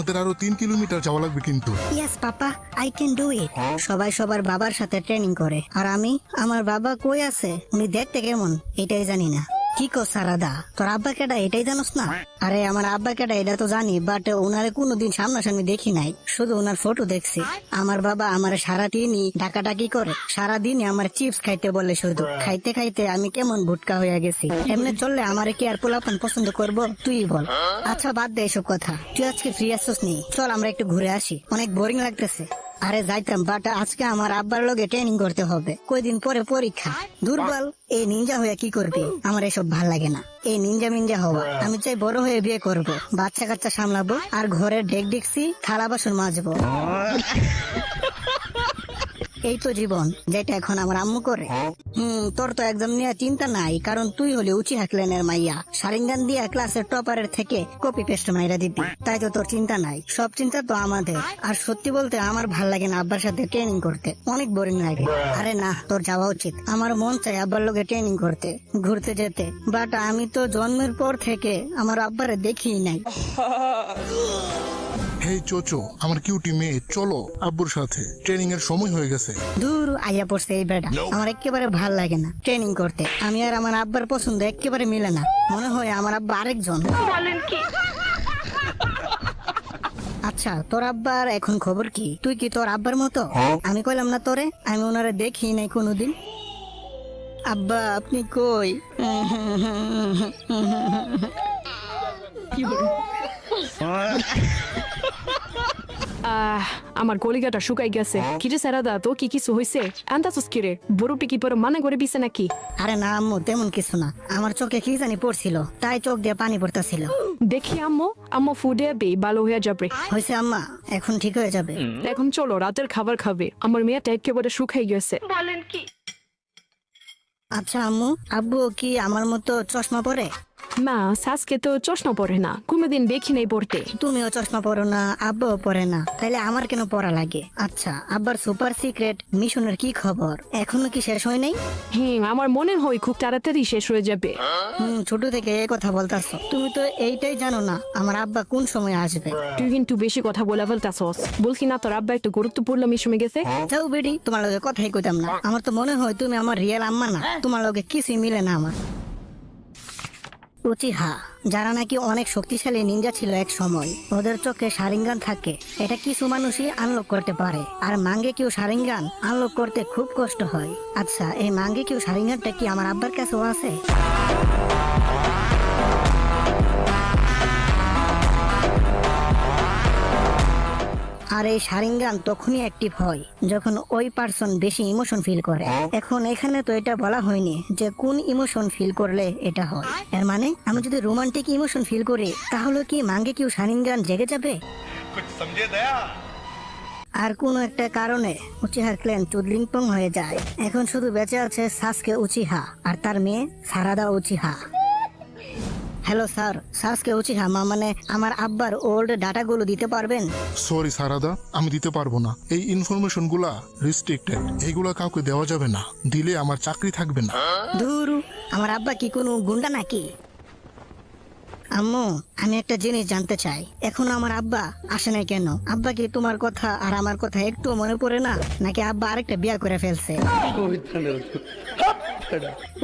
আমাদের আরো 3 কিলোমিটার যাওয়া লাগবে কিন্তু। Yes papa, I can do it. সবাই সবার বাবার সাথে ট্রেনিং করে, আর আমি, আমার বাবা কই আছে, উনি দেখতে কেমন এটাই জানি না। কি কো সারাদা, তোর আব্বা কেডা এটাই জানোস না? আরে আমার আব্বা কেডা এটা তো জানি, বাট ওনারে কোনোদিন সামনাসামনি দেখি নাই, শুধু ওনার ফটো দেখছি। আমার বাবা আমার সারাদিনই ডাকাডাকি করে, সারাদিনই আমার চিপস খাইতে বলে, শুধু খাইতে খাইতে আমি কেমন ভুটকা হয়ে গেছি। এমনি চললে আমারে কি আর পোলাপান পছন্দ করবো, তুই বল। আচ্ছা বাদ দে এসব কথা, তুই আজকে ফ্রি আসছিস নি? চল আমরা একটু ঘুরে আসি, অনেক বোরিং লাগতেছে। আরে যাইতাম, বাট আজকে আমার আব্বার লগে ট্রেনিং করতে হবে, কয়দিন পরে পরীক্ষা। দুর্বল এই নিনজা হয়ে কি করবি, আমার এসব ভাল লাগে না। এই নিনজা মিনজা হওয়া, আমি চাই বড় হয়ে বিয়ে করব, বাচ্চা কাচ্চা সামলাবো, আর ঘরের ডেক ডেকসি থালা বাসন মাজবো। এই তো জীবন, যেটা এখন আমার আম্মু করে। তোর তো একদম নিয়ে চিন্তা নাই, কারণ তুই হলি উচি হাকলেনের মাইয়া, সারিঙ্গান দিয়া ক্লাসের টপারের থেকে কপি পেস্ট মাইরা দিবি, তাই তো তোর চিন্তা নাই। সব চিন্তা তো আমাদের। আর সত্যি বলতে আমার ভাল লাগে না আব্বার সাথে ট্রেনিং করতে, অনেক বোরিং লাগে। আরে না, তোর যাওয়া উচিত। আমার মন চাই আব্বার লোকে ট্রেনিং করতে, ঘুরতে যেতে, বাট আমি তো জন্মের পর থেকে আমার আব্বারে দেখি নাই। হেই চোচো, আমার কিউটি মেয়ে, চলো আব্বুর সাথে, ট্রেনিং এর সময় হয়ে গেছে। দূর আইয়া পড়ছে এই বেটা, আমার একেবারে ভাল লাগে না ট্রেনিং করতে। আমি আর আমার আব্বার পছন্দ একেবারে মিলে না, মনে হয় আমার আব্বা আরেকজন। বলেন কি? আচ্ছা তোর আব্বার এখন খবর কি? তুই কি তোর আব্বার মতো? আমি কইলাম না তোরে, আমি ওনারে দেখি নাই কোনোদিন। আব্বা আপনি কই? আমার গলিগাটা শুকাই গেছে। কিরে সারাদা, তো কি কিছু হয়েছে? আন্দাজস কিরে, বড়টি কি পরে মানে করে বিছে নাকি? আরে না আম্মু, তেমন কিছু না, আমার চোখে কি জানি পড়ছিল, তাই চোখ দিয়ে পানি পড়তেছিল। দেখি আম্মু, আম্মু ফুডে বে ভালো হয়ে যাবে। হয়েছে আম্মা, এখন ঠিক হয়ে যাবে। এখন চলো রাতের খাবার খাবে, আমার মেয়েটা একেবারে শুকাই গেছে। বলেন কি? আচ্ছা আম্মু, আব্বু কি আমার মতো চশমা পরে? মা, সাসকে তো চশমা পরে না, কোনোদিন দেখি নাই পড়তে। তুমিও চশমা পরো না, আব্বুও পরে না, তাইলে আমার কেন পড়া লাগে? আচ্ছা আব্বার সুপার সিক্রেট মিশনের কি খবর, এখনো কি শেষ হয় নাই? আমার মনে হয় খুব তাড়াতাড়ি শেষ হয়ে যাবে। ছোট থেকে এই কথা বলতাছ, তুমি তো এইটাই জানো না আমার আব্বা কোন সময় আসবে। তুই কিন্তু বেশি কথা বলে ফেলতাছস। বলছি না তোর আব্বা একটু গুরুত্বপূর্ণ মিশনে গেছে। যাও বেডি, তোমার লগে কথাই কইতাম না। আমার তো মনে হয় তুমি আমার রিয়েল আম্মা না, তোমার লগে কিছুই মিলে না আমার। উচিহা, যারা নাকি অনেক শক্তিশালী নিনজা ছিল এক সময়, ওদের চোখে শারিঙ্গান থাকে, এটা কিছু মানুষই আনলক করতে পারে। আর মাঙ্গে কেউ শারিঙ্গান আনলক করতে খুব কষ্ট হয়। আচ্ছা এই মাঙ্গে কেউ শারিঙ্গানটা কি আমার আব্বার কাছেও আছে? আর এই শারিঙ্গান তখনই অ্যাক্টিভ হয় যখন ওই পার্সন বেশি ইমোশন ফিল করে। এখন এখানে তো এটা বলা হয়নি যে কোন ইমোশন ফিল করলে এটা হয়। এর মানে আমি যদি রোমান্টিক ইমোশন ফিল করি, তাহলে কি মাঙ্গে কেউ শারিঙ্গান জেগে যাবে? আর কোন একটা কারণে উচিহার ক্ল্যান চুদলিংপং হয়ে যায়। এখন শুধু বেঁচে আছে সাসকে উচিহা আর তার মেয়ে Sarada Uchiha. Hello sir, সাসকে Uchiha মানে আমার আব্বার ওল্ড ডাটাগুলো দিতে পারবেন? সরি সারাদা, আমি দিতে পারবো না। এই ইনফরমেশন গুলা রেস্ট্রিক্টেড, এইগুলা কাউকে দেওয়া যাবে না, দিলে আমার চাকরি থাকবে না। ধুরু, আমার আব্বা কি কোনো গুন্ডা নাকি? আম্মু আমি একটা জিনিস জানতে চাই, এখন আমার আব্বা আসে নাই কেন? আব্বা কি তোমার কথা আর আমার কথা একটু মনে পড়ে না, নাকি আব্বা আরেকটা বিয়া করে ফেলছে?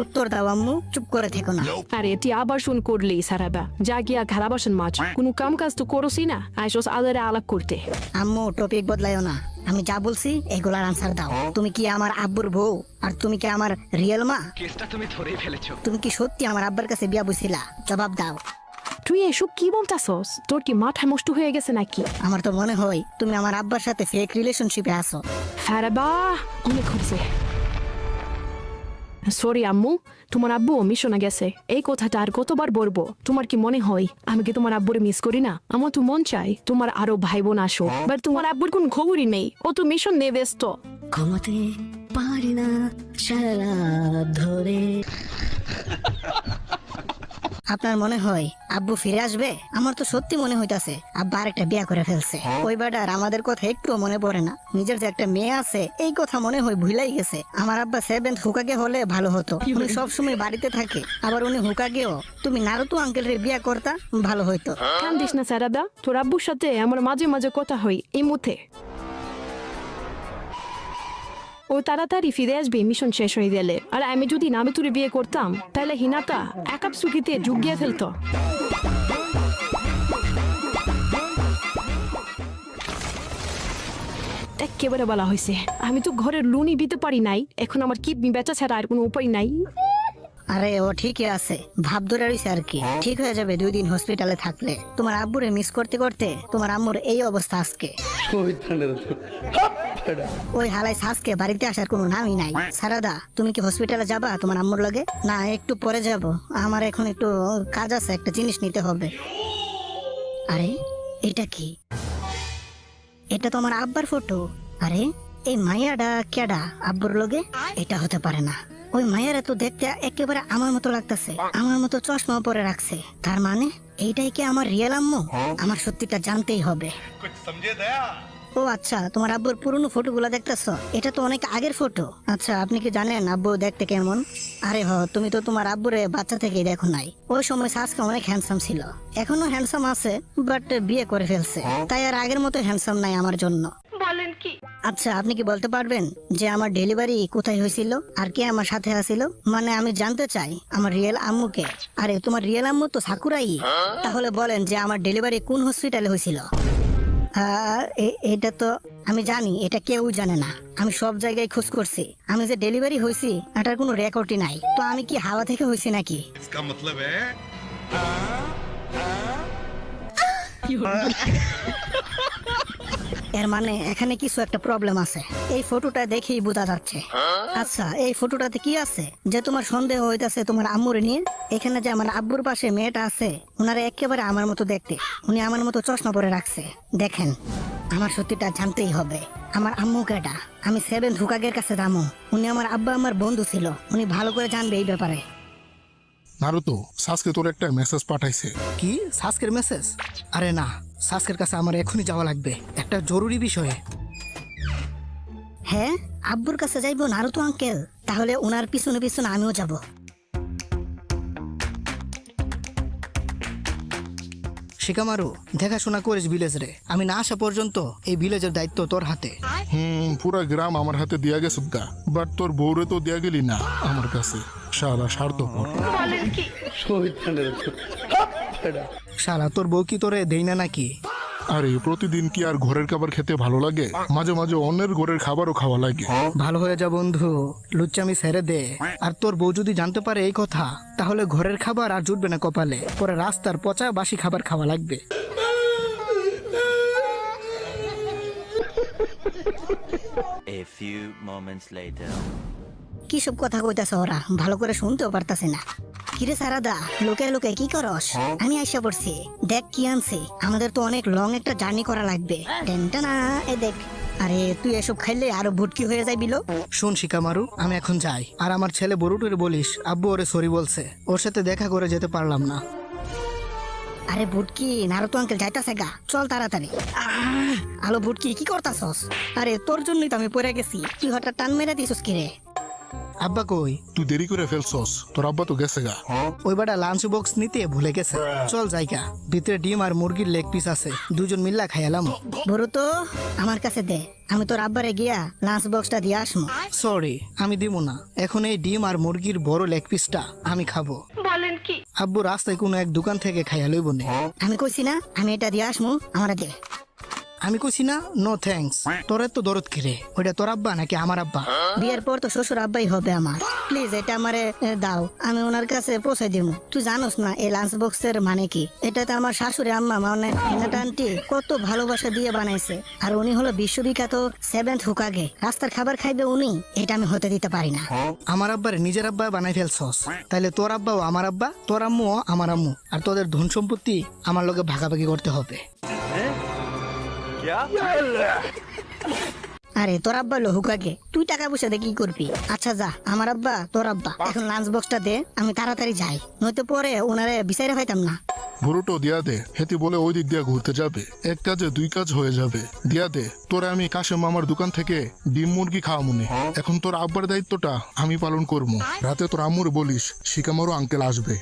উত্তর দাও আম্মু, চুপ করে থেকো না। আরে এটি আবার শুন করলি সারাদা, যা গিয়া খারাপ মাছ, কোনো কাম কাজ তো করছি না, আইসোস আলাদা আলাপ করতে। আম্মু টপিক বদলাইও না, আমি যা বলছি এগুলার আনসার দাও। তুমি কি আমার আব্বুর বউ? আর তুমি কি আমার রিয়েল মা? কেসটা তুমি ধরেই ফেলেছো। তুমি কি সত্যি আমার আব্বার কাছে বিয়া বসিলা? জবাব দাও। তুই এসব কি বলতাছস? তোর কি মাথা নষ্ট হয়ে গেছে নাকি? আমার তো মনে হয় তুমি আমার আব্বার সাথে ফেক রিলেশনশিপে আছো। ফারাবা, অনেক হয়েছে। সরি আম্মু, তোমার আব্বু মিশনে গেছে, এই কথাটা আর কতবার বলবো? তোমার কি মনে হয় আমি কি তোমার আব্বুরে মিস করি না? আমার তো মন চাই তোমার আরো ভাই বোন আসো, বাট তোমার আব্বুর কোন খবরই নেই, ও তো মিশন নিয়ে ব্যস্ত। ঘুমাতে পারি না সারা রাত ধরে। আপনার মনে হয় আব্বু ফিরে আসবে? আমার তো সত্যি মনে হইতাছে আব্বা আরেকটা বিয়া করে ফেলছে। ওই বেটার আমাদের কথা একটুও মনে পড়ে না, নিজের যে একটা মেয়ে আছে এই কথা মনে হয় ভুলাই গেছে। আমার আব্বা 7th হুকাগে হলে ভালো হতো, উনি সবসময় বাড়িতে থাকে, আবার উনি হুকাগেও তুমি নারুতো আঙ্কেলের বিয়া করতা ভালো হইতো। কান্দিস না সারাদা, তোর আব্বুর সাথে আমার মাঝে মাঝে কথা হয় এই মুহূর্তে। ও তাড়াতাড়ি ফিরে আসবে মিশন শেষ হয়ে গেলে। আর আমি যদি নারুতোরে বিয়ে করতাম তাহলে হিনাতা একাপসুকিতে যোগ দিয়ে ফেলতো। একেবারে বলা হয়েছে, আমি তো ঘরের লুনি দিতে পারি নাই, এখন আমার কিডনি বেচা ছাড়া আর কোনো উপায় নাই। আরে ও ঠিকই আছে, ভাব ধরে রইছে আর কি, ঠিক হয়ে যাবে 2 দিন হসপিটালে থাকলে। তোমার আব্বুরে মিস করতে করতে তোমার আম্মুর এই অবস্থা আজকে। ওই হালাই সাজকে বাড়িতে আসার কোনো নামই নাই। সারাদা, তুমি কি হসপিটালে যাবা তোমার আম্মুর লগে? না, একটু পরে যাব, আমার এখন একটু কাজ আছে, একটা জিনিস নিতে হবে। আরে এটা কি? এটা তো আমার আব্বার ফটো। আরে এই মাইয়াডা কেডা আব্বুর লগে? এটা হতে পারে না, ওই মায়েরা তো দেখতে একেবারে আমার মতো লাগতেছে, আমার মতো চশমা পরে রাখছে। তার মানে এইটাই কি আমার রিয়েল আম্মু? আমার সত্যিটা জানতেই হবে। ও আচ্ছা, তোমার আব্বুর পুরনো ফটোগুলো দেখতেছ? এটা তো অনেক আগের ফটো। আচ্ছা, আপনি কি জানেন আব্বু দেখতে কেমন? আরে তুমি তো তোমার আব্বুরে বাচ্চা থেকেই দেখো নাই। ওই সময় সাজকা অনেক হ্যান্ডসাম ছিল, এখনো হ্যান্ডসাম আছে, বাট বিয়ে করে ফেলছে, তাই আর আগের মতো হ্যান্ডসাম নাই আমার জন্য। বলেন কি? আচ্ছা, আপনি কি বলতে পারবেন যে আমার ডেলিভারি কোথায় হয়েছিল আর কে আমার সাথে আছিল? মানে আমি জানতে চাই আমার রিয়েল আম্মুকে। আরে তোমার রিয়েল আম্মু তো সাকুরাই। তাহলে বলেন যে আমার ডেলিভারি কোন হসপিটালে হয়েছিল? এটা তো আমি জানি, এটা কেউ জানে না। আমি সব জায়গায় খোঁজ করছি, আমি যে ডেলিভারি হয়েছি এটার কোনো রেকর্ডই নাই। তো আমি কি হাওয়া থেকে হয়েছি নাকি? इसका मतलब है এর মানে এখানে কিছু একটা প্রবলেম আছে, এই ফটোটা দেখেই বোঝা যাচ্ছে। আচ্ছা, এই ফটোটাতে কি আছে যে তোমার সন্দেহ হইতাছে তোমার আম্মুর নিয়ে? এখানে যে আমার আব্বুর পাশে মেয়েটা আছে, ওনারা একেবারে আমার মতো দেখতে, উনি আমার মতো চশমা পরে রাখছে। দেখেন, আমার সত্যিটা জানতেই হবে, আমার আম্মু কেডা? আমি 7th হুকাগের কাছে যাবো, উনি আমার আব্বা আমার বন্ধু ছিল, উনি ভালো করে জানবে এই ব্যাপারে। নারুতো, সাজকে তোর একটা মেসেজ পাঠাইছে। কি সাসকের মেসেজ? আরে না, সাসকের কাছে আমার এখনই যাওয়া লাগবে, একটা জরুরি বিষয়ে। হ্যাঁ, আব্বুর কাছে যাইবো নারুতো আঙ্কেল? তাহলে ওনার পিছনে পিছনে আমিও যাব। শিকামারু, দেখাশোনা করিস ভিলেজ রে, আমি না আসা পর্যন্ত এই ভিলেজের দায়িত্ব তোর হাতে। পুরা গ্রাম আমার হাতে দিয়া গেছে গা, বাট তোর বউরে তো দিয়া গেলি না আমার কাছে। সারা স্বার্থপর। শালা, তোর বউ কি তোরে দেই না নাকি? আরে প্রতিদিন কি আর ঘরের খাবার খেতে ভালো লাগে? মাঝে মাঝে অন্যের ঘরের খাবারও খাওয়া লাগে। ভালো হয়ে যা বন্ধু, লুচ্চামি ছেড়ে দে। আর তোর বউ যদি জানতে পারে এই কথা, তাহলে ঘরের খাবার আর জুটবে না কপালে, পরে রাস্তার পচা বাসি খাবার খাওয়া লাগবে। A few moments later. কি সব কথা কইতাছে ওরা, ভালো করে শুনতেও পারতাছে না। কিরে সারাদা, লোকে লোকে কি করস? আমি আইসা পড়ছি, দেখ কি আনছি। আমাদের তো অনেক লং একটা জার্নি করা লাগবে। টেনটানা, এ দেখ। আরে তুই এসব খাইলে আরো ভুটকি হয়ে যাই বিলো। শোন শিকামারু, আমি এখন যাই, আর আমার ছেলে বড়ুটুরে বলিস আব্বু ওরে সরি বলছে, ওর সাথে দেখা করে যেতে পারলাম না। আরে ভুটকি, নারুতো আঙ্কেল যাইতাছে গা, চল তাড়াতাড়ি। আলো ভুটকি, কি করতাছস? আরে তোর জন্যই তো আমি পড়ে গেছি, তুই হঠাৎ টান মেরে দিছস কিরে? আব্বা কই? তুই দেরি করে ফেলছস, তোর আব্বা তো গেছে গা। ওই বাটা লাঞ্চ বক্স নিতে ভুলে গেছে। চল জায়গা, ভিতরে ডিম আর মুরগির লেগ পিস আছে, দুজন মিল্লা খাইলাম। বড় তো আমার কাছে দে, আমি তোর আব্বারে গিয়া লাঞ্চ বক্সটা দিয়ে আসমু। সরি, আমি দিব না, এখন এই ডিম আর মুরগির বড় লেগ পিসটা আমি খাবো। বলেন কি? আব্বু রাস্তায় কোনো এক দোকান থেকে খাইয়া লইব নে। আমি কইছি না আমি এটা দিয়ে আসমু, আমারে দে। আমি কইছি না নো থ্যাঙ্কস। তোর তো দরদ কিরে, ওইটা তোর আব্বা নাকি আমার আব্বা? বিয়ের পর তো শ্বশুর আব্বাই হবে আমার। প্লিজ এটা আমারে দাও, আমি ওনার কাছে পৌঁছে দিব। তুই জানোস না এই লাঞ্চ বক্সের মানে কি? এটাতে আমার শাশুড়ি আম্মা মানে হিনাটা আন্টি কত ভালোবাসা দিয়ে বানাইছে। আর উনি হলো বিশ্ববিখ্যাত 7th হুকাগে, রাস্তার খাবার খাইবে উনি, এটা আমি হতে দিতে পারি না। আমার আব্বার নিজের আব্বা বানাই ফেলছস, তাইলে তোর আব্বাও আমার আব্বা, তোর আম্মুও আমার আম্মু, আর তোদের ধন সম্পত্তি আমার লগে ভাগাভাগি করতে হবে। আরে তোর আব্বা লো হুকাকে, তুই টাকা পয়সা দিয়ে কি করবি? আচ্ছা যা, আমার আব্বা তোর আব্বা, এখন লাঞ্চ বক্সটা দে, আমি তাড়াতাড়ি যাই, নয়তো পরে ওনারে বিচারে পাইতাম না। গরুটো দিয়া দে, হেতি বলে ওই দিক দিয়ে ঘুরতে যাবে, এক কাজে দুই কাজ হয়ে যাবে। দিয়া দে, তোরা আমি কাশেম মামার দোকান থেকে ডিম মুরগি খাওয়া মনে। এখন তোর আব্বার দায়িত্বটা আমি পালন করবো। রাতে তোর আম্মুর বলিস শিকামারও আঙ্কেল আসবে।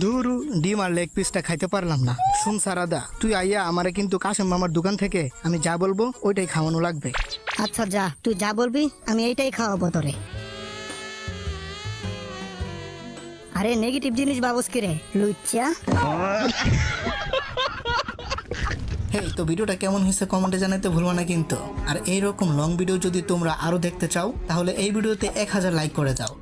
ধুরু, ডিম আর লেগ পিসটা খাইতে পারলাম না। শুন সারাদা, তুই আইয়া আমারে কিন্তু কাশেম মামার দোকান থেকে আমি যা বলবো ওইটাই খাওয়ানো লাগবে। আচ্ছা যা, তুই যা বলবি আমি এইটাই খাওয়াবো তোরে। আরে নেগেটিভ জিনিস বাবুস কি রে লুচ্চা। হেই, তো ভিডিওটা কেমন হয়েছে কমেন্টে জানাতে ভুলবা না কিন্তু। আর এইরকম লং ভিডিও যদি তোমরা আরো দেখতে চাও তাহলে এই ভিডিওতে 1000 লাইক করে দাও।